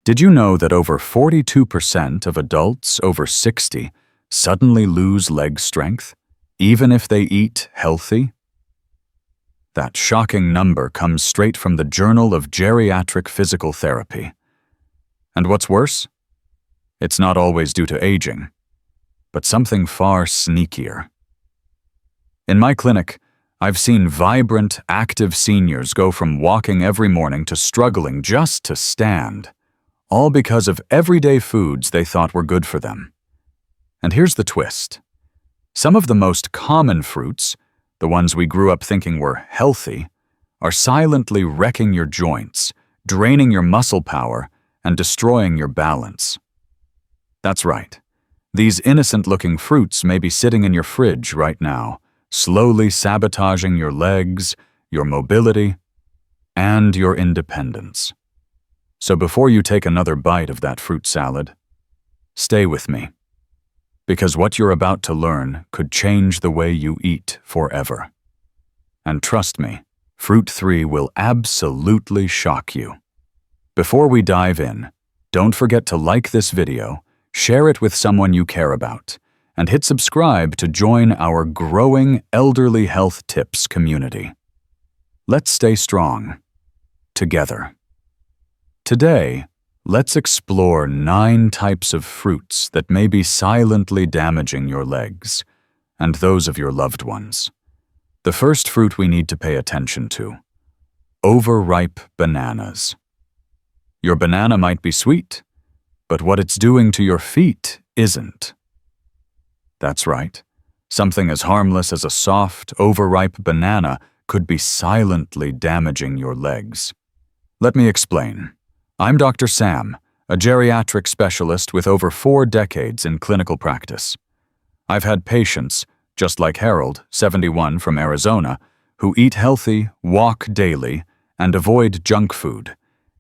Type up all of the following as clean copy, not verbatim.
Did you know that over 42% of adults over 60 suddenly lose leg strength, even if they eat healthy? That shocking number comes straight from the Journal of Geriatric Physical Therapy. And what's worse? It's not always due to aging, but something far sneakier. In my clinic, I've seen vibrant, active seniors go from walking every morning to struggling just to stand, all because of everyday foods they thought were good for them. And here's the twist. Some of the most common fruits, the ones we grew up thinking were healthy, are silently wrecking your joints, draining your muscle power, and destroying your balance. That's right. These innocent-looking fruits may be sitting in your fridge right now, slowly sabotaging your legs, your mobility, and your independence. So before you take another bite of that fruit salad, stay with me, because what you're about to learn could change the way you eat forever. And trust me, Fruit 3 will absolutely shock you. Before we dive in, don't forget to like this video, share it with someone you care about, and hit subscribe to join our growing elderly health tips community. Let's stay strong, together. Today, let's explore 9 types of fruits that may be silently damaging your legs and those of your loved ones. The first fruit we need to pay attention to: overripe bananas. Your banana might be sweet, but what it's doing to your feet isn't. That's right. Something as harmless as a soft, overripe banana could be silently damaging your legs. Let me explain. I'm Dr. Sam, a geriatric specialist with over 4 decades in clinical practice. I've had patients, just like Harold, 71, from Arizona, who eat healthy, walk daily, and avoid junk food,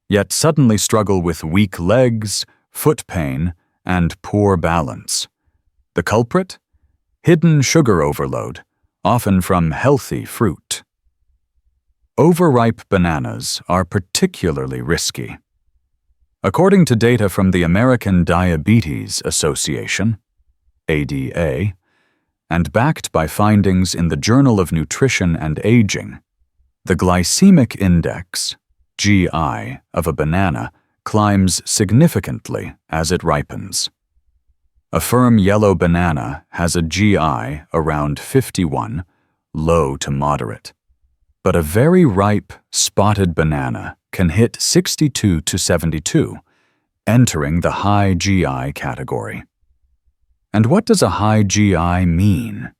yet suddenly struggle with weak legs, foot pain, and poor balance. The culprit? Hidden sugar overload, often from healthy fruit. Overripe bananas are particularly risky. According to data from the American Diabetes Association, ADA, and backed by findings in the Journal of Nutrition and Aging, the glycemic index, GI, of a banana climbs significantly as it ripens. A firm yellow banana has a GI around 51, low to moderate. But a very ripe, spotted banana can hit 62 to 72, entering the high GI category. And what does a high GI mean?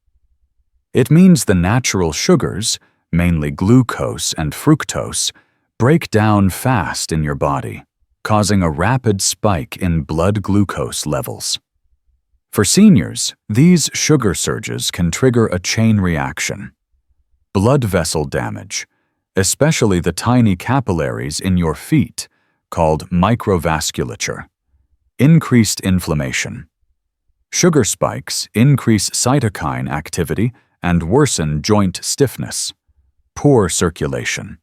It means the natural sugars, mainly glucose and fructose, break down fast in your body, causing a rapid spike in blood glucose levels. For seniors, these sugar surges can trigger a chain reaction. Blood vessel damage, especially the tiny capillaries in your feet, called microvasculature. Increased inflammation. Sugar spikes increase cytokine activity and worsen joint stiffness. Poor circulation,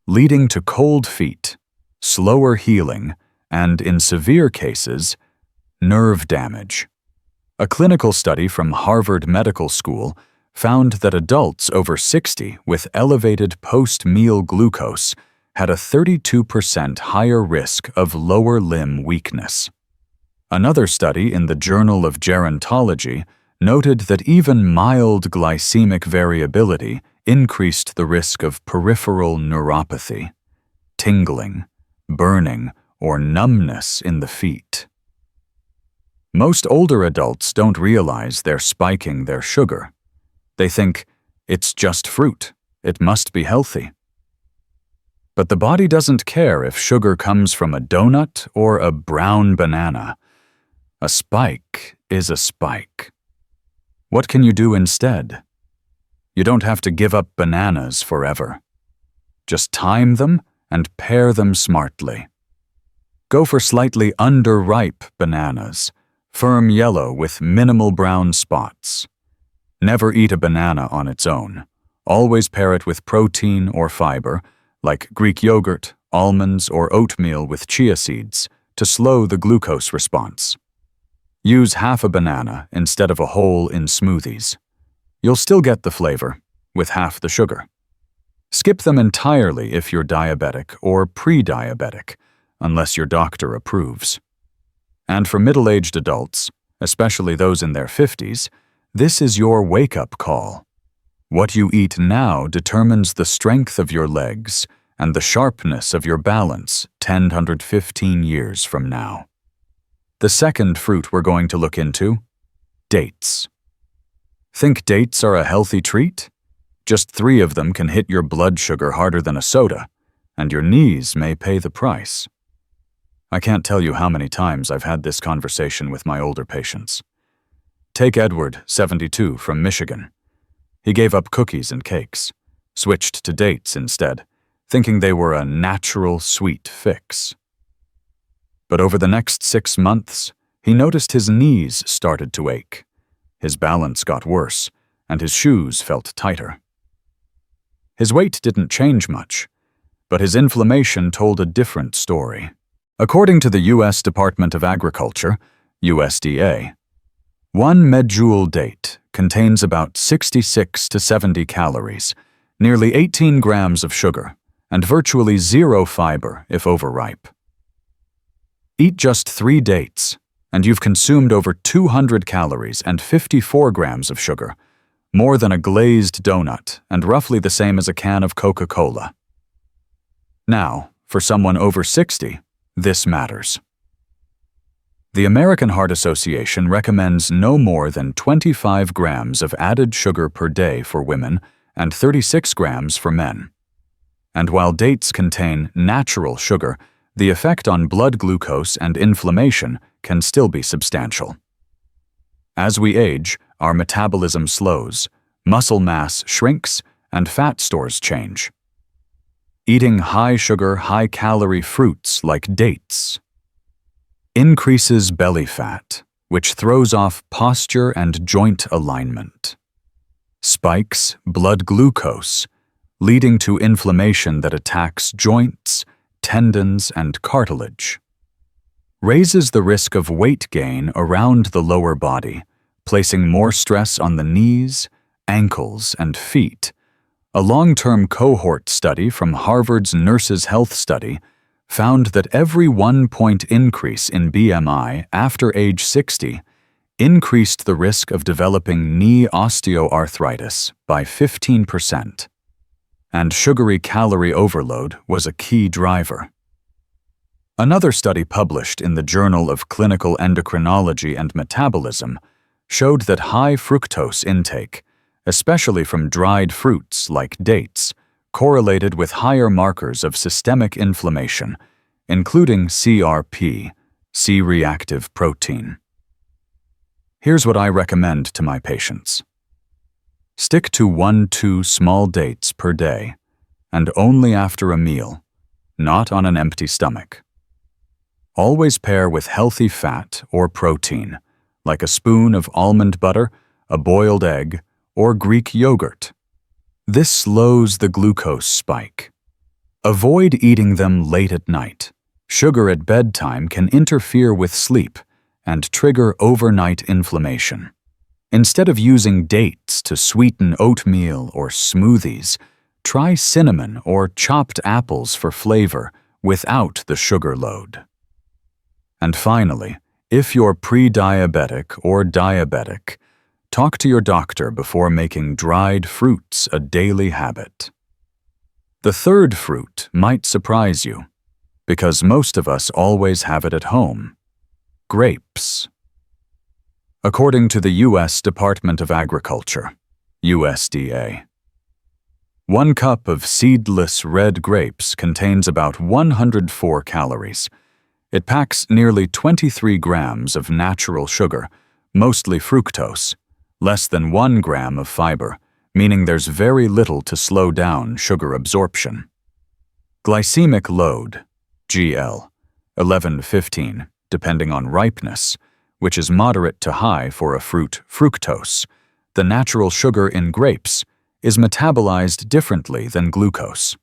leading to cold feet, slower healing, and in severe cases, nerve damage. A clinical study from Harvard Medical School found that adults over 60 with elevated post-meal glucose had a 32% higher risk of lower limb weakness. Another study in the Journal of Gerontology noted that even mild glycemic variability increased the risk of peripheral neuropathy, tingling, burning, or numbness in the feet. Most older adults don't realize they're spiking their sugar. They think, it's just fruit, it must be healthy. But the body doesn't care if sugar comes from a donut or a brown banana. A spike is a spike. What can you do instead? You don't have to give up bananas forever. Just time them and pair them smartly. Go for slightly underripe bananas, firm yellow with minimal brown spots. Never eat a banana on its own. Always pair it with protein or fiber, like Greek yogurt, almonds, or oatmeal with chia seeds, to slow the glucose response. Use half a banana instead of a whole in smoothies. You'll still get the flavor, with half the sugar. Skip them entirely if you're diabetic or pre-diabetic, unless your doctor approves. And for middle-aged adults, especially those in their 50s, this is your wake-up call. What you eat now determines the strength of your legs and the sharpness of your balance 10 to 15 years from now. The second fruit we're going to look into: dates. Think dates are a healthy treat? Just 3 of them can hit your blood sugar harder than a soda, and your knees may pay the price. I can't tell you how many times I've had this conversation with my older patients. Take Edward, 72, from Michigan. He gave up cookies and cakes, switched to dates instead, thinking they were a natural sweet fix. But over the next 6 months, he noticed his knees started to ache. His balance got worse, and his shoes felt tighter. His weight didn't change much, but his inflammation told a different story. According to the U.S. Department of Agriculture, USDA, 1 medjool date contains about 66 to 70 calories, nearly 18 grams of sugar, and virtually 0 fiber if overripe. Eat just 3 dates, and you've consumed over 200 calories and 54 grams of sugar, more than a glazed donut and roughly the same as a can of Coca-Cola. Now, for someone over 60, this matters. The American Heart Association recommends no more than 25 grams of added sugar per day for women and 36 grams for men. And while dates contain natural sugar, the effect on blood glucose and inflammation can still be substantial. As we age, our metabolism slows, muscle mass shrinks, and fat stores change. Eating high-sugar, high-calorie fruits like dates increases belly fat, which throws off posture and joint alignment. Spikes blood glucose, leading to inflammation that attacks joints, tendons, and cartilage. Raises the risk of weight gain around the lower body, placing more stress on the knees, ankles, and feet. A long-term cohort study from Harvard's Nurses' Health Study found that every 1-point increase in BMI after age 60 increased the risk of developing knee osteoarthritis by 15%. And sugary calorie overload was a key driver. Another study published in the Journal of Clinical Endocrinology and Metabolism showed that high fructose intake, especially from dried fruits like dates, correlated with higher markers of systemic inflammation, including CRP, C-reactive protein. Here's what I recommend to my patients. Stick to 1-2 small dates per day, and only after a meal, not on an empty stomach. Always pair with healthy fat or protein, like a spoon of almond butter, a boiled egg, or Greek yogurt. This slows the glucose spike. Avoid eating them late at night. Sugar at bedtime can interfere with sleep and trigger overnight inflammation. Instead of using dates to sweeten oatmeal or smoothies, try cinnamon or chopped apples for flavor without the sugar load. And finally, if you're pre-diabetic or diabetic, talk to your doctor before making dried fruits a daily habit. The third fruit might surprise you, because most of us always have it at home: grapes. According to the U.S. Department of Agriculture, USDA, 1 cup of seedless red grapes contains about 104 calories. It packs nearly 23 grams of natural sugar, mostly fructose, less than 1 gram of fiber, meaning there's very little to slow down sugar absorption. Glycemic load, GL, 11-15, depending on ripeness, which is moderate to high for a fruit fructose. The natural sugar in grapes is metabolized differently than glucose.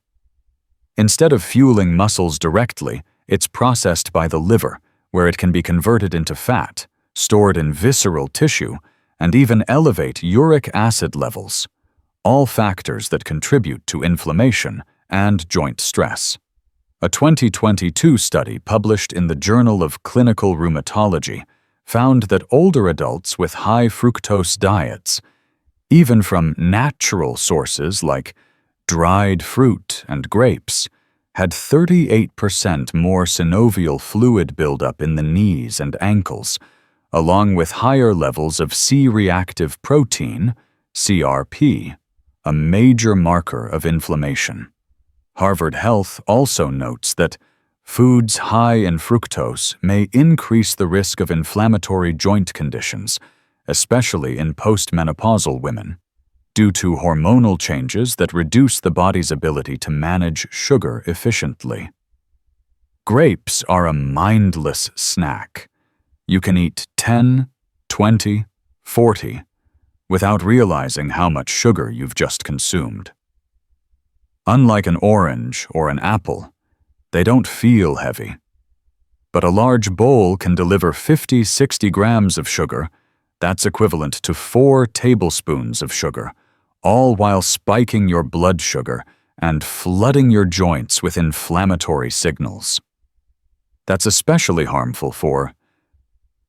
Instead of fueling muscles directly, it's processed by the liver where it can be converted into fat, stored in visceral tissue, and even elevate uric acid levels, all factors that contribute to inflammation and joint stress. A 2022 study published in the Journal of Clinical Rheumatology found that older adults with high fructose diets, even from natural sources like dried fruit and grapes, had 38% more synovial fluid buildup in the knees and ankles, along with higher levels of C-reactive protein, CRP, a major marker of inflammation. Harvard Health also notes that foods high in fructose may increase the risk of inflammatory joint conditions, especially in postmenopausal women, due to hormonal changes that reduce the body's ability to manage sugar efficiently. Grapes are a mindless snack. You can eat 10, 20, 40 without realizing how much sugar you've just consumed. Unlike an orange or an apple, they don't feel heavy. But a large bowl can deliver 50-60 grams of sugar. That's equivalent to 4 tablespoons of sugar, all while spiking your blood sugar and flooding your joints with inflammatory signals. That's especially harmful for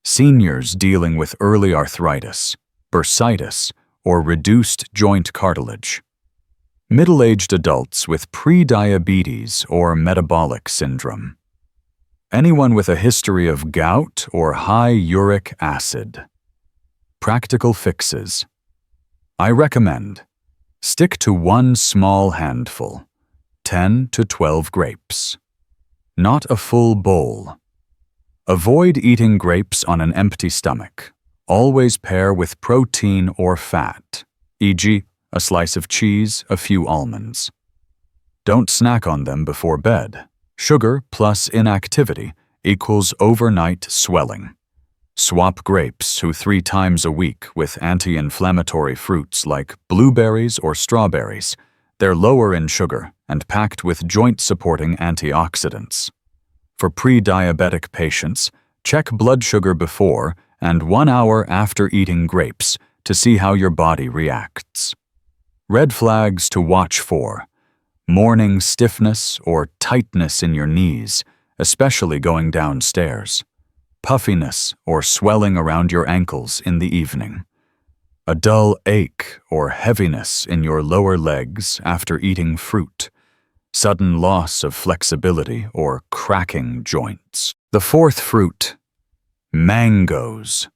seniors dealing with early arthritis, bursitis, or reduced joint cartilage, middle-aged adults with pre-diabetes or metabolic syndrome, anyone with a history of gout or high uric acid. Practical fixes. I recommend: stick to 1 small handful, 10 to 12 grapes. Not a full bowl. Avoid eating grapes on an empty stomach. Always pair with protein or fat, e.g., a slice of cheese, a few almonds. Don't snack on them before bed. Sugar plus inactivity equals overnight swelling. Swap grapes 2 to 3 times a week with anti-inflammatory fruits like blueberries or strawberries. They're lower in sugar and packed with joint-supporting antioxidants. For pre-diabetic patients, check blood sugar before and 1 hour after eating grapes to see how your body reacts. Red flags to watch for: morning stiffness or tightness in your knees, especially going downstairs, puffiness or swelling around your ankles in the evening, a dull ache or heaviness in your lower legs after eating fruit, sudden loss of flexibility or cracking joints. The 4th fruit: mangoes.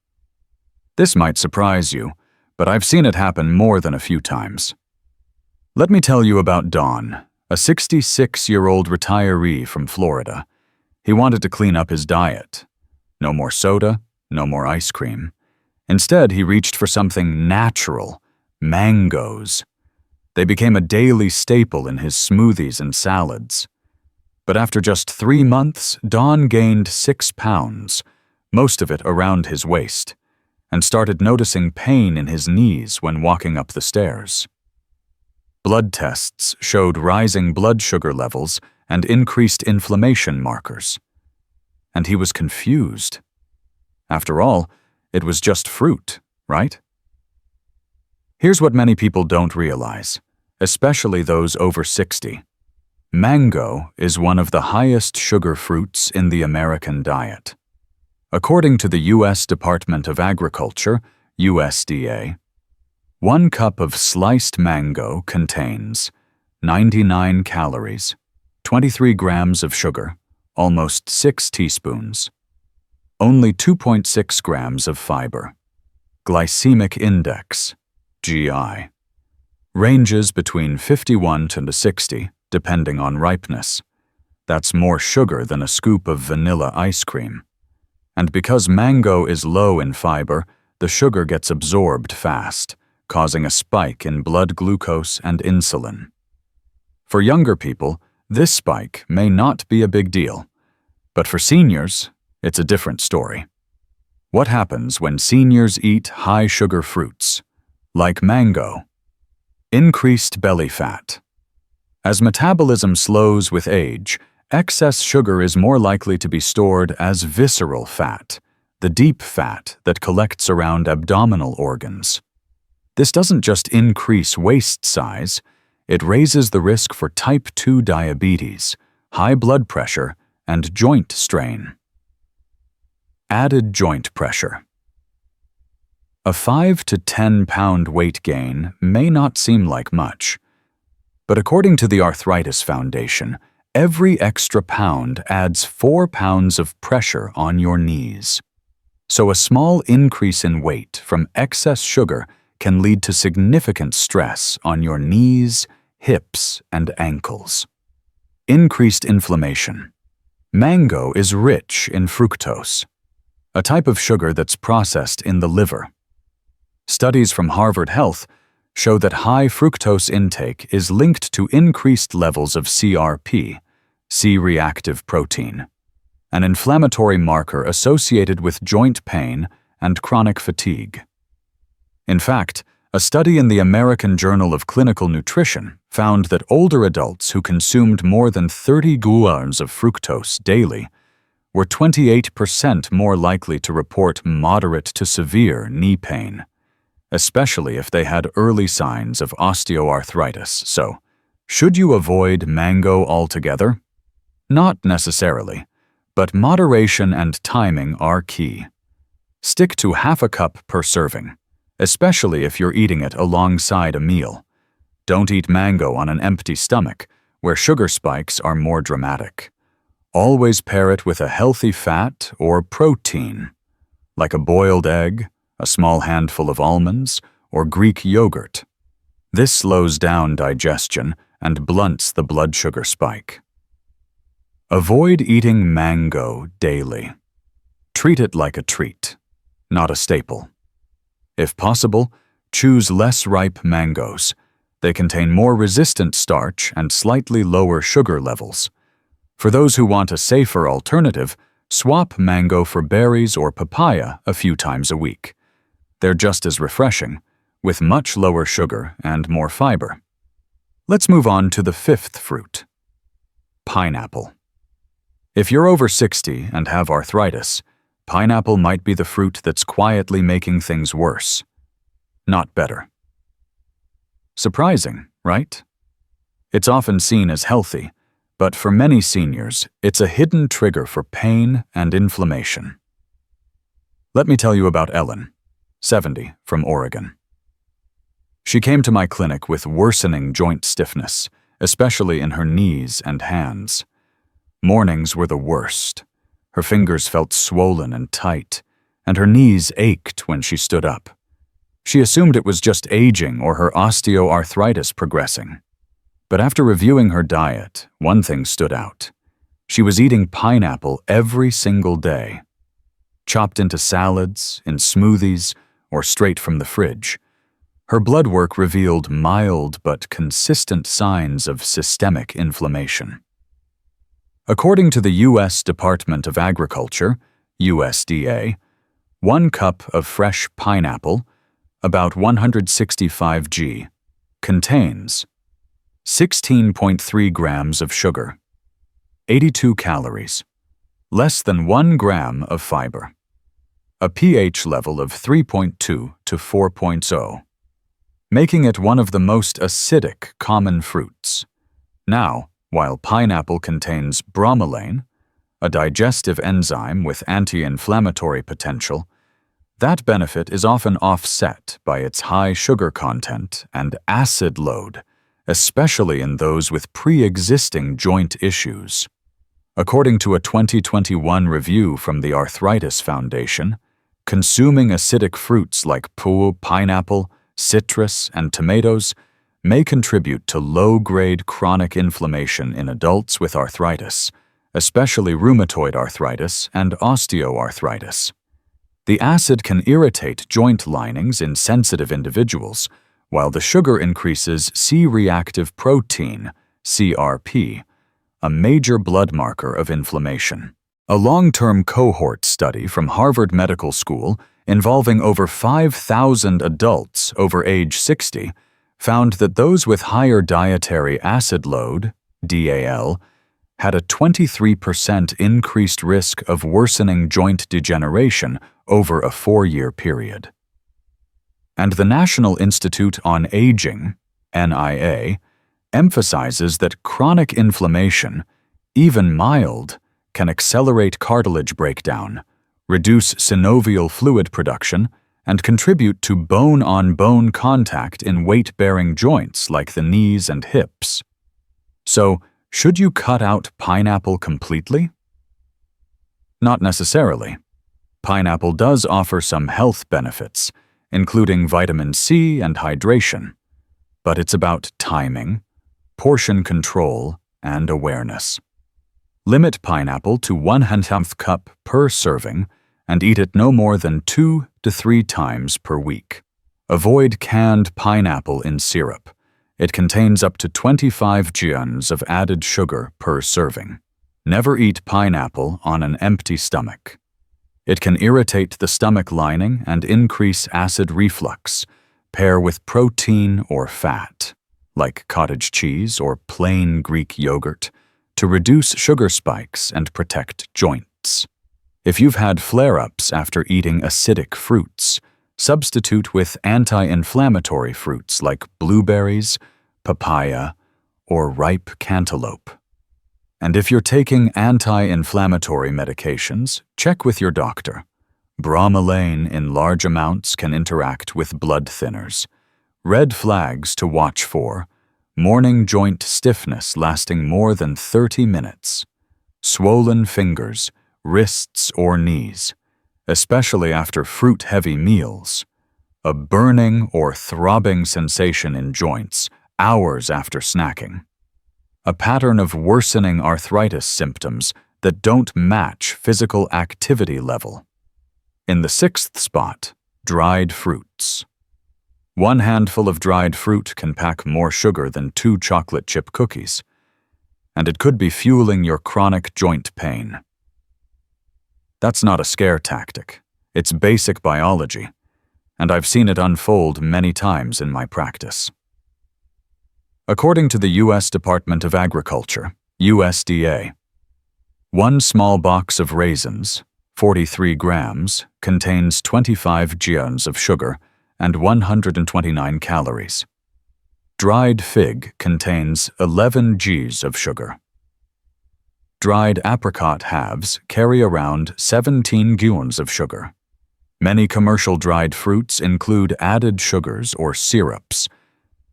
This might surprise you, but I've seen it happen more than a few times. Let me tell you about Don, a 66-year-old retiree from Florida. He wanted to clean up his diet. No more soda, no more ice cream. Instead, he reached for something natural: mangoes. They became a daily staple in his smoothies and salads. But after just 3 months, Don gained 6 pounds, most of it around his waist, and started noticing pain in his knees when walking up the stairs. Blood tests showed rising blood sugar levels and increased inflammation markers. And he was confused. After all, it was just fruit, right? Here's what many people don't realize, especially those over 60. Mango is one of the highest sugar fruits in the American diet. According to the U.S. Department of Agriculture, USDA, 1 cup of sliced mango contains 99 calories, 23 grams of sugar, almost 6 teaspoons, only 2.6 grams of fiber. Glycemic index, GI, ranges between 51 to 60, depending on ripeness. That's more sugar than a scoop of vanilla ice cream. And because mango is low in fiber, the sugar gets absorbed fast, causing a spike in blood glucose and insulin. For younger people, this spike may not be a big deal, but for seniors, it's a different story. What happens when seniors eat high-sugar fruits, like mango? Increased belly fat. As metabolism slows with age, excess sugar is more likely to be stored as visceral fat, the deep fat that collects around abdominal organs. This doesn't just increase waist size, it raises the risk for type 2 diabetes, high blood pressure, and joint strain. Added joint pressure. A 5 to 10 pound weight gain may not seem like much, but according to the Arthritis Foundation, every extra pound adds 4 pounds of pressure on your knees. So a small increase in weight from excess sugar can lead to significant stress on your knees, hips, and ankles. Increased inflammation. Mango is rich in fructose, a type of sugar that's processed in the liver. Studies from Harvard Health show that high fructose intake is linked to increased levels of CRP, C-reactive protein, an inflammatory marker associated with joint pain and chronic fatigue. In fact, a study in the American Journal of Clinical Nutrition found that older adults who consumed more than 30 grams of fructose daily were 28% more likely to report moderate to severe knee pain, especially if they had early signs of osteoarthritis. So, should you avoid mango altogether? Not necessarily, but moderation and timing are key. Stick to half a cup per serving, especially if you're eating it alongside a meal. Don't eat mango on an empty stomach, where sugar spikes are more dramatic. Always pair it with a healthy fat or protein, like a boiled egg, a small handful of almonds, or Greek yogurt. This slows down digestion and blunts the blood sugar spike. Avoid eating mango daily. Treat it like a treat, not a staple. If possible, choose less ripe mangoes. They contain more resistant starch and slightly lower sugar levels. For those who want a safer alternative, swap mango for berries or papaya a few times a week. They're just as refreshing, with much lower sugar and more fiber. Let's move on to the fifth fruit, pineapple. If you're over 60 and have arthritis, pineapple might be the fruit that's quietly making things worse, not better. Surprising, right? It's often seen as healthy, but for many seniors, it's a hidden trigger for pain and inflammation. Let me tell you about Ellen, 70, from Oregon. She came to my clinic with worsening joint stiffness, especially in her knees and hands. Mornings were the worst. Her fingers felt swollen and tight, and her knees ached when she stood up. She assumed it was just aging or her osteoarthritis progressing. But after reviewing her diet, one thing stood out. She was eating pineapple every single day. Chopped into salads, in smoothies, or straight from the fridge. Her blood work revealed mild but consistent signs of systemic inflammation. According to the U.S. Department of Agriculture, USDA, 1 cup of fresh pineapple, about 165 g, contains 16.3 grams of sugar, 82 calories, less than 1 gram of fiber, a pH level of 3.2 to 4.0, making it one of the most acidic common fruits. Now, while pineapple contains bromelain, a digestive enzyme with anti-inflammatory potential, that benefit is often offset by its high sugar content and acid load, especially in those with pre-existing joint issues. According to a 2021 review from the Arthritis Foundation, consuming acidic fruits like pineapple, citrus, and tomatoes may contribute to low-grade chronic inflammation in adults with arthritis, especially rheumatoid arthritis and osteoarthritis. The acid can irritate joint linings in sensitive individuals, while the sugar increases C-reactive protein, CRP, a major blood marker of inflammation. A long-term cohort study from Harvard Medical School involving over 5,000 adults over age 60 found that those with higher dietary acid load, DAL, had a 23% increased risk of worsening joint degeneration over a 4-year period. And the National Institute on Aging, NIA, emphasizes that chronic inflammation, even mild, can accelerate cartilage breakdown, reduce synovial fluid production, and contribute to bone-on-bone contact in weight-bearing joints like the knees and hips. So, should you cut out pineapple completely? Not necessarily. Pineapple does offer some health benefits, including vitamin C and hydration, but it's about timing, portion control, and awareness. Limit pineapple to 1/2 cup per serving and eat it no more than 2 to 3 times per week. Avoid canned pineapple in syrup. It contains up to 25 grams of added sugar per serving. Never eat pineapple on an empty stomach. It can irritate the stomach lining and increase acid reflux. Pair with protein or fat, like cottage cheese or plain Greek yogurt, to reduce sugar spikes and protect joints. If you've had flare-ups after eating acidic fruits, substitute with anti-inflammatory fruits like blueberries, papaya, or ripe cantaloupe. And if you're taking anti-inflammatory medications, check with your doctor. Bromelain in large amounts can interact with blood thinners. Red flags to watch for: morning joint stiffness lasting more than 30 minutes, swollen fingers, wrists or knees, especially after fruit-heavy meals, a burning or throbbing sensation in joints hours after snacking, a pattern of worsening arthritis symptoms that don't match physical activity level. In the 6th spot, dried fruits. 1 handful of dried fruit can pack more sugar than 2 chocolate chip cookies, and it could be fueling your chronic joint pain. That's not a scare tactic. It's basic biology, and I've seen it unfold many times in my practice. According to the U.S. Department of Agriculture, USDA, 1 small box of raisins, 43 grams, contains 25 grams of sugar and 129 calories. Dried fig contains 11 Gs of sugar. Dried apricot halves carry around 17 grams of sugar. Many commercial dried fruits include added sugars or syrups.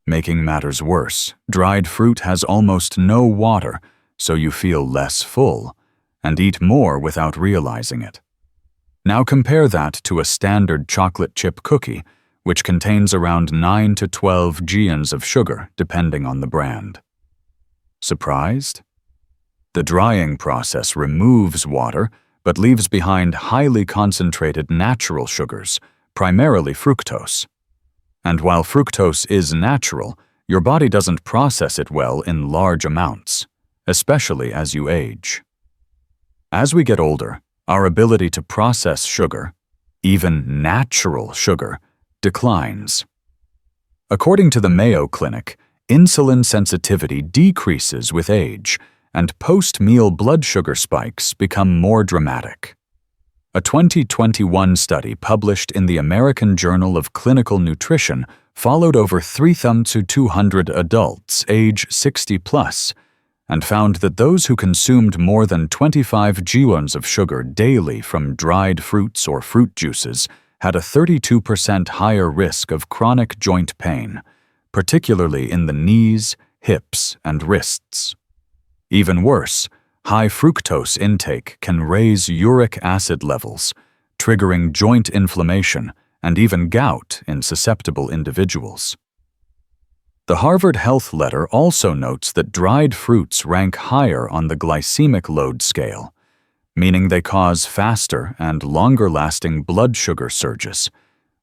Making matters worse, dried fruit has almost no water, so you feel less full and eat more without realizing it. Now compare that to a standard chocolate chip cookie, which contains around 9 to 12 grams of sugar, depending on the brand. Surprised? The drying process removes water, but leaves behind highly concentrated natural sugars, primarily fructose. And while fructose is natural, your body doesn't process it well in large amounts, especially as you age. As we get older, our ability to process sugar, even natural sugar, declines. According to the Mayo Clinic, insulin sensitivity decreases with age, and post-meal blood sugar spikes become more dramatic. A 2021 study published in the American Journal of Clinical Nutrition followed over 3,200 adults age 60+ and found that those who consumed more than 25 grams of sugar daily from dried fruits or fruit juices had a 32% higher risk of chronic joint pain, particularly in the knees, hips, and wrists. Even worse, high fructose intake can raise uric acid levels, triggering joint inflammation and even gout in susceptible individuals. The Harvard Health Letter also notes that dried fruits rank higher on the glycemic load scale, meaning they cause faster and longer-lasting blood sugar surges,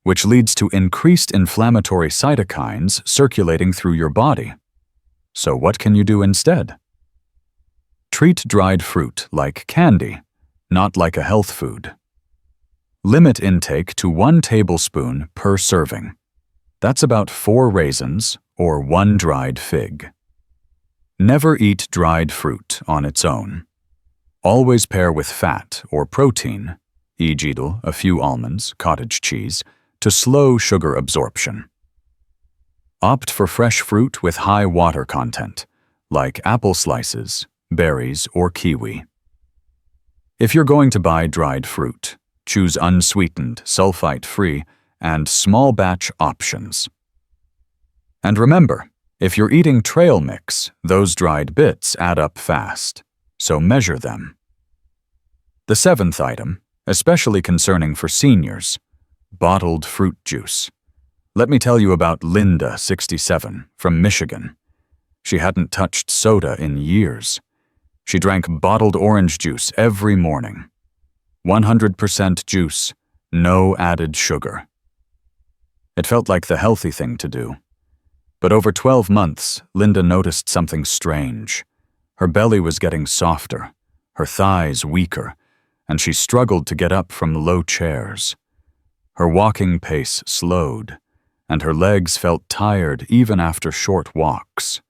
which leads to increased inflammatory cytokines circulating through your body. So what can you do instead? Treat dried fruit like candy, not like a health food. Limit intake to 1 tablespoon per serving. That's about 4 raisins or 1 dried fig. Never eat dried fruit on its own. Always pair with fat or protein, e.g. a few almonds, cottage cheese, to slow sugar absorption. Opt for fresh fruit with high water content, like apple slices, berries, or kiwi. If you're going to buy dried fruit, choose unsweetened, sulfite-free, and small batch options. And remember, if you're eating trail mix, those dried bits add up fast, so measure them. The 7th item, especially concerning for seniors, bottled fruit juice. Let me tell you about Linda, 67, from Michigan. She hadn't touched soda in years. She drank bottled orange juice every morning. 100% juice, no added sugar. It felt like the healthy thing to do. But over 12 months, Linda noticed something strange. Her belly was getting softer, her thighs weaker, and she struggled to get up from low chairs. Her walking pace slowed, and her legs felt tired even after short walks.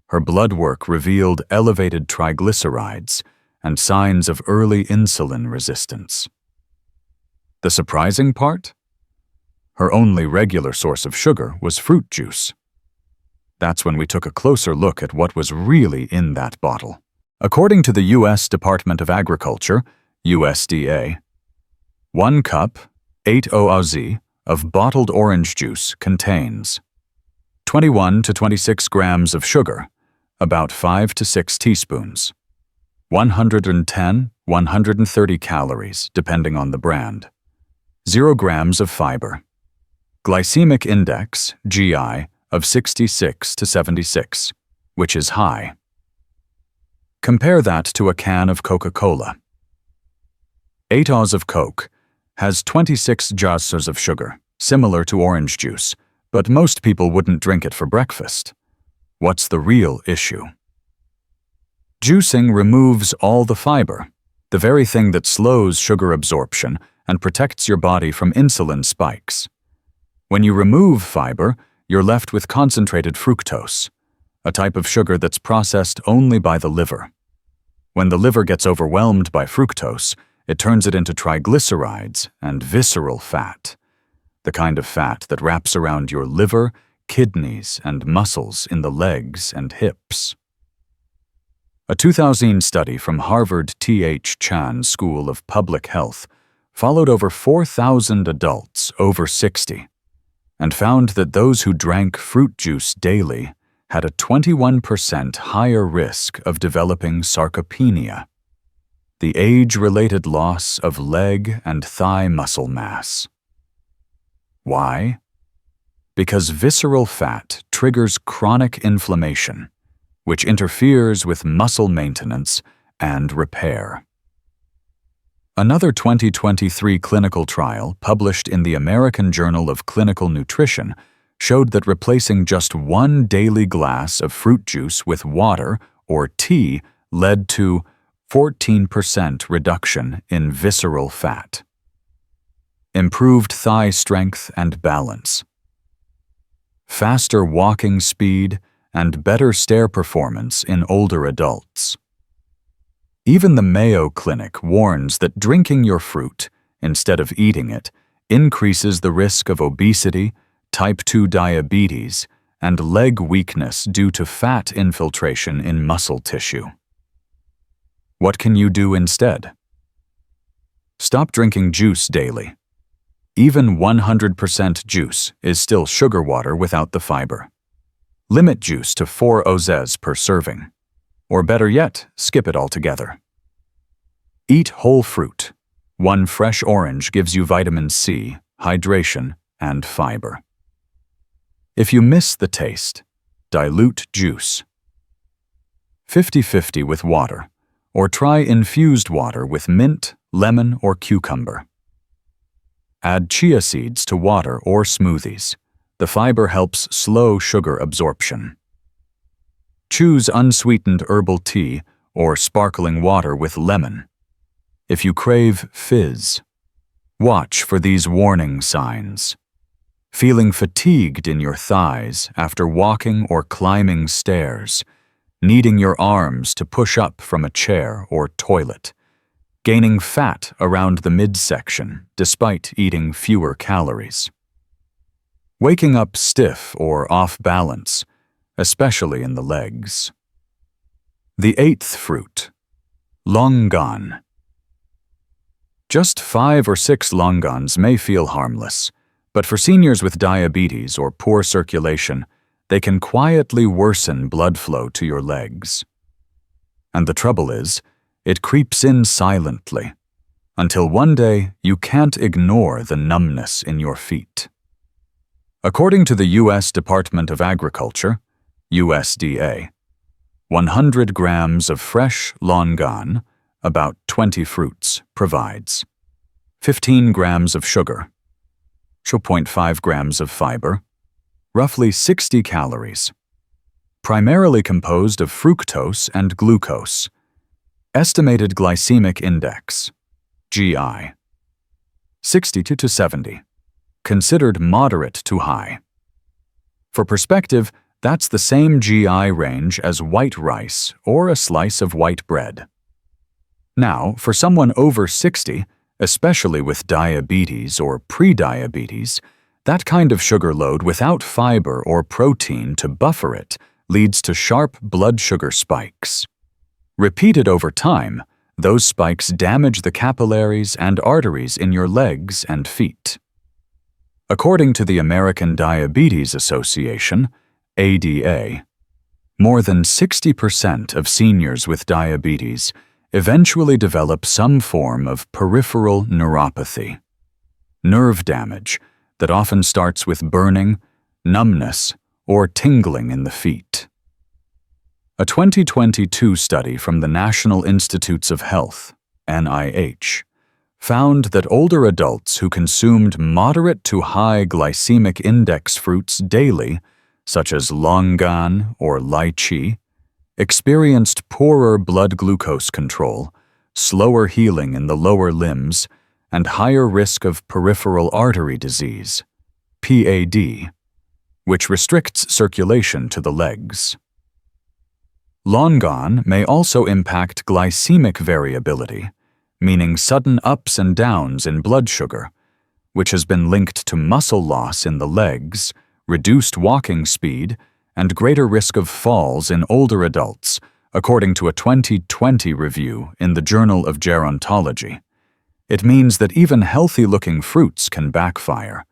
Her blood work revealed elevated triglycerides and signs of early insulin resistance. The surprising part? Her only regular source of sugar was fruit juice. That's when we took a closer look at what was really in that bottle. According to the U.S. Department of Agriculture, USDA, 1 cup, 8 oz, of bottled orange juice contains 21 to 26 grams of sugar, about 5 to 6 teaspoons, 110, 130 calories, depending on the brand, 0 grams of fiber, glycemic index, GI, of 66 to 76, which is high. Compare that to a can of Coca-Cola. 8 oz of Coke has 26 grams of sugar, similar to orange juice, but most people wouldn't drink it for breakfast. What's the real issue? Juicing removes all the fiber, the very thing that slows sugar absorption and protects your body from insulin spikes. When you remove fiber, you're left with concentrated fructose, a type of sugar that's processed only by the liver. When the liver gets overwhelmed by fructose, it turns it into triglycerides and visceral fat, the kind of fat that wraps around your liver, kidneys, and muscles in the legs and hips. A 2000 study from Harvard T.H. Chan School of Public Health followed over 4,000 adults over 60 and found that those who drank fruit juice daily had a 21% higher risk of developing sarcopenia, the age-related loss of leg and thigh muscle mass. Why? Because visceral fat triggers chronic inflammation, which interferes with muscle maintenance and repair. Another 2023 clinical trial published in the American Journal of Clinical Nutrition showed that replacing just 1 daily glass of fruit juice with water or tea led to 14% reduction in visceral fat, improved thigh strength and balance, faster walking speed, and better stair performance in older adults. Even the Mayo Clinic warns that drinking your fruit, instead of eating it, increases the risk of obesity, type 2 diabetes, and leg weakness due to fat infiltration in muscle tissue. What can you do instead? Stop drinking juice daily. Even 100% juice is still sugar water without the fiber. Limit juice to 4 oz per serving. Or better yet, skip it altogether. Eat whole fruit. 1 fresh orange gives you vitamin C, hydration, and fiber. If you miss the taste, dilute juice. 50-50 with water, or try infused water with mint, lemon, or cucumber. Add chia seeds to water or smoothies. The fiber helps slow sugar absorption. Choose unsweetened herbal tea or sparkling water with lemon. If you crave fizz, watch for these warning signs. Feeling fatigued in your thighs after walking or climbing stairs, needing your arms to push up from a chair or toilet, gaining fat around the midsection despite eating fewer calories. Waking up stiff or off balance, especially in the legs. The eighth fruit, Longan. Just 5 or 6 Longans may feel harmless, but for seniors with diabetes or poor circulation, they can quietly worsen blood flow to your legs. And the trouble is, it creeps in silently, until one day you can't ignore the numbness in your feet. According to the U.S. Department of Agriculture, USDA, 100 grams of fresh Longan, about 20 fruits, provides 15 grams of sugar, 0.5 grams of fiber, roughly 60 calories, primarily composed of fructose and glucose. Estimated glycemic index, GI, 62 to 70, considered moderate to high. For perspective, that's the same GI range as white rice or a slice of white bread. Now, for someone over 60, especially with diabetes or prediabetes, that kind of sugar load without fiber or protein to buffer it leads to sharp blood sugar spikes. Repeated over time, those spikes damage the capillaries and arteries in your legs and feet. According to the American Diabetes Association, ADA, more than 60% of seniors with diabetes eventually develop some form of peripheral neuropathy, nerve damage that often starts with burning, numbness, or tingling in the feet. A 2022 study from the National Institutes of Health, NIH, found that older adults who consumed moderate to high glycemic index fruits daily, such as longan or lychee, experienced poorer blood glucose control, slower healing in the lower limbs, and higher risk of peripheral artery disease, PAD, which restricts circulation to the legs. Longan may also impact glycemic variability, meaning sudden ups and downs in blood sugar, which has been linked to muscle loss in the legs, reduced walking speed, and greater risk of falls in older adults, according to a 2020 review in the Journal of Gerontology. It means that even healthy-looking fruits can backfire,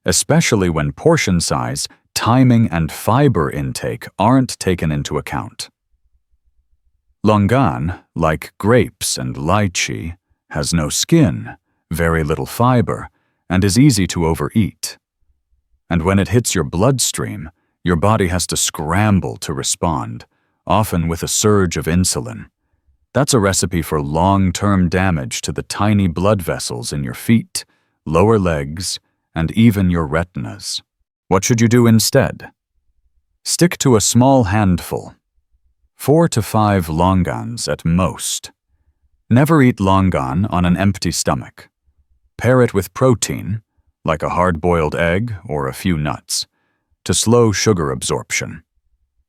especially when portion size, timing, and fiber intake aren't taken into account. Longan, like grapes and lychee, has no skin, very little fiber, and is easy to overeat. And when it hits your bloodstream, your body has to scramble to respond, often with a surge of insulin. That's a recipe for long-term damage to the tiny blood vessels in your feet, lower legs, and even your retinas. What should you do instead? Stick to a small handful, 4 to 5 Longans at most. Never eat Longan on an empty stomach. Pair it with protein, like a hard-boiled egg or a few nuts, to slow sugar absorption.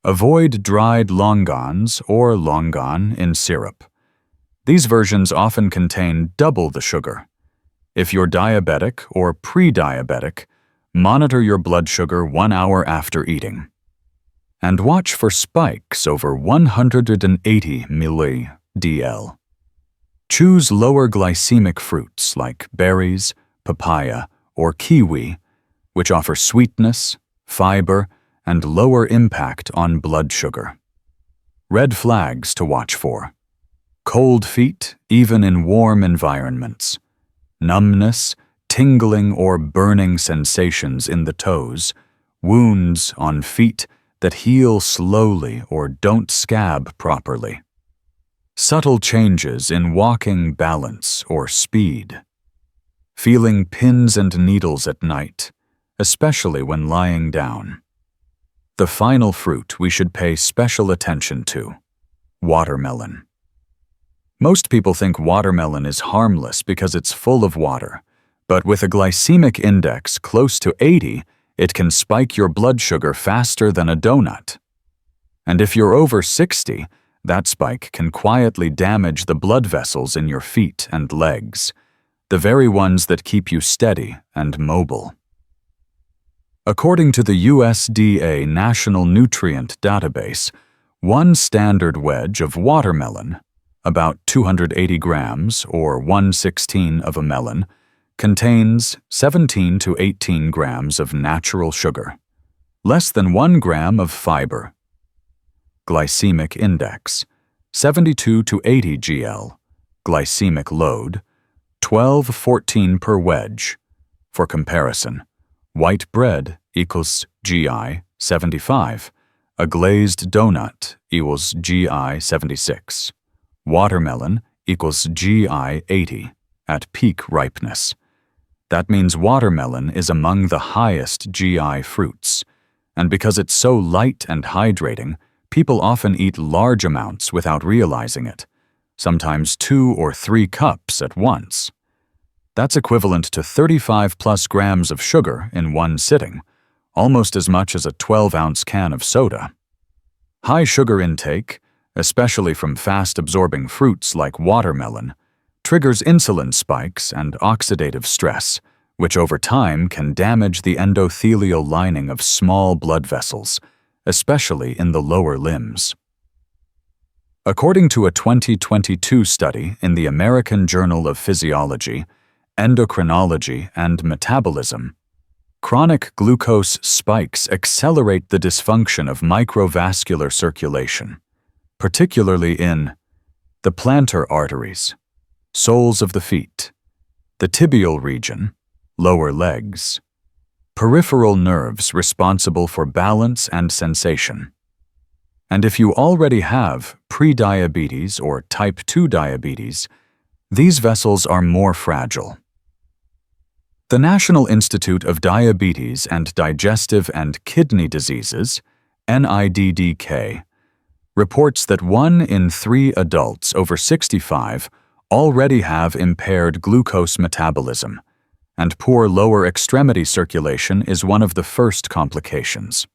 Avoid dried Longans or Longan in syrup. These versions often contain double the sugar. If you're diabetic or pre-diabetic, monitor your blood sugar 1 hour after eating. And watch for spikes over 180 mg/dl. Choose lower glycemic fruits like berries, papaya, or kiwi, which offer sweetness, fiber, and lower impact on blood sugar. Red flags to watch for: cold feet, even in warm environments; numbness, tingling or burning sensations in the toes; wounds on feet that heal slowly or don't scab properly; subtle changes in walking balance or speed; feeling pins and needles at night, especially when lying down. The final fruit we should pay special attention to: watermelon. Most people think watermelon is harmless because it's full of water, but with a glycemic index close to 80, it can spike your blood sugar faster than a donut. And if you're over 60, that spike can quietly damage the blood vessels in your feet and legs, the very ones that keep you steady and mobile. According to the USDA National Nutrient Database, one standard wedge of watermelon, about 280 grams or 1/16 of a melon, contains 17 to 18 grams of natural sugar, less than 1 gram of fiber. Glycemic index, 72 to 80 GL. Glycemic load, 12-14 per wedge. For comparison, white bread equals GI 75. A glazed donut equals GI 76. Watermelon equals GI 80 at peak ripeness. That means watermelon is among the highest GI fruits, and because it's so light and hydrating, people often eat large amounts without realizing it, sometimes 2 or 3 cups at once. That's equivalent to 35+ grams of sugar in one sitting, almost as much as a 12-ounce can of soda. High sugar intake, especially from fast-absorbing fruits like watermelon, triggers insulin spikes and oxidative stress, which over time can damage the endothelial lining of small blood vessels, especially in the lower limbs. According to a 2022 study in the American Journal of Physiology, Endocrinology and Metabolism, chronic glucose spikes accelerate the dysfunction of microvascular circulation, particularly in the plantar arteries, soles of the feet, the tibial region, lower legs, peripheral nerves responsible for balance and sensation. And if you already have prediabetes or type 2 diabetes, these vessels are more fragile. The National Institute of Diabetes and Digestive and Kidney Diseases, NIDDK, reports that 1 in 3 adults over 65 already have impaired glucose metabolism, and poor lower extremity circulation is one of the first complications.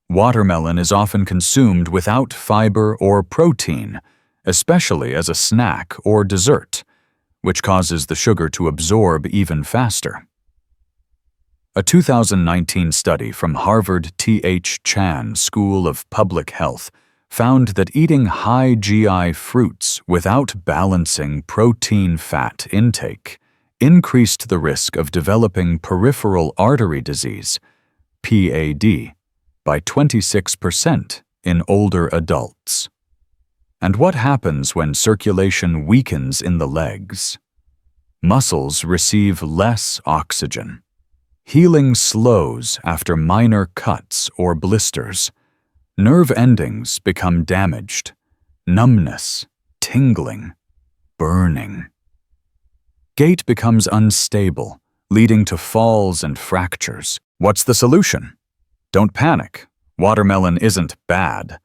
Watermelon is often consumed without fiber or protein, especially as a snack or dessert, which causes the sugar to absorb even faster. A 2019 study from Harvard T.H. Chan School of Public Health found that eating high GI fruits without balancing protein-fat intake increased the risk of developing peripheral artery disease, PAD, by 26% in older adults. And what happens when circulation weakens in the legs? Muscles receive less oxygen. Healing slows after minor cuts or blisters. Nerve endings become damaged. Numbness, tingling, burning. Gait becomes unstable, leading to falls and fractures. What's the solution? Don't panic. Watermelon isn't bad,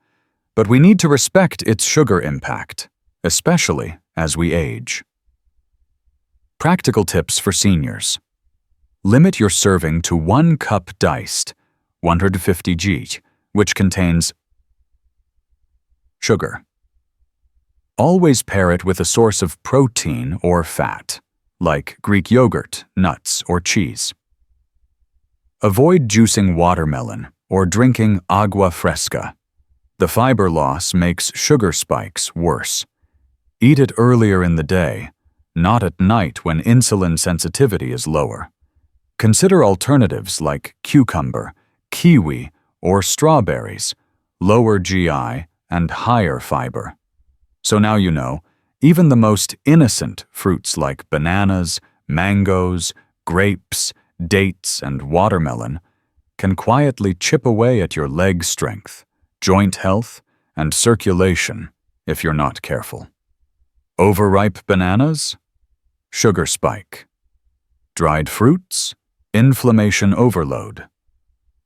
but we need to respect its sugar impact, especially as we age. Practical tips for seniors. Limit your serving to 1 cup diced, 150 g, which contains sugar. Always pair it with a source of protein or fat, like Greek yogurt, nuts, or cheese. Avoid juicing watermelon or drinking agua fresca. The fiber loss makes sugar spikes worse. Eat it earlier in the day, not at night when insulin sensitivity is lower. Consider alternatives like cucumber, kiwi, or strawberries, lower GI and higher fiber. So now you know, even the most innocent fruits like bananas, mangoes, grapes, dates, and watermelon can quietly chip away at your leg strength, joint health, and circulation if you're not careful. Overripe bananas? Sugar spike. Dried fruits? Inflammation overload.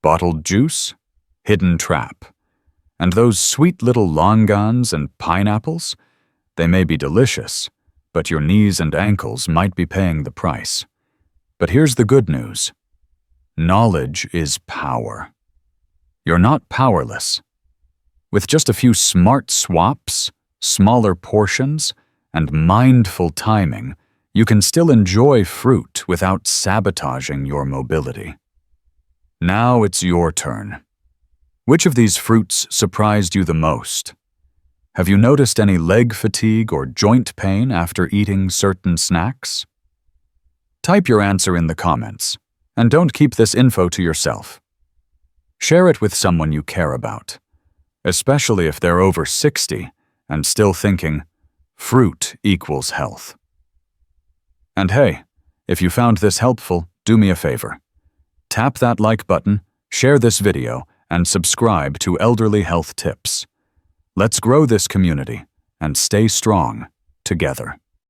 Bottled juice? Hidden trap. And those sweet little longans and pineapples? They may be delicious, but your knees and ankles might be paying the price. But here's the good news. Knowledge is power. You're not powerless. With just a few smart swaps, smaller portions, and mindful timing, you can still enjoy fruit without sabotaging your mobility. Now it's your turn. Which of these fruits surprised you the most? Have you noticed any leg fatigue or joint pain after eating certain snacks? Type your answer in the comments, and don't keep this info to yourself. Share it with someone you care about, especially if they're over 60 and still thinking, fruit equals health. And hey, if you found this helpful, do me a favor. Tap that like button, share this video, and subscribe to Elderly Health Tips. Let's grow this community and stay strong together.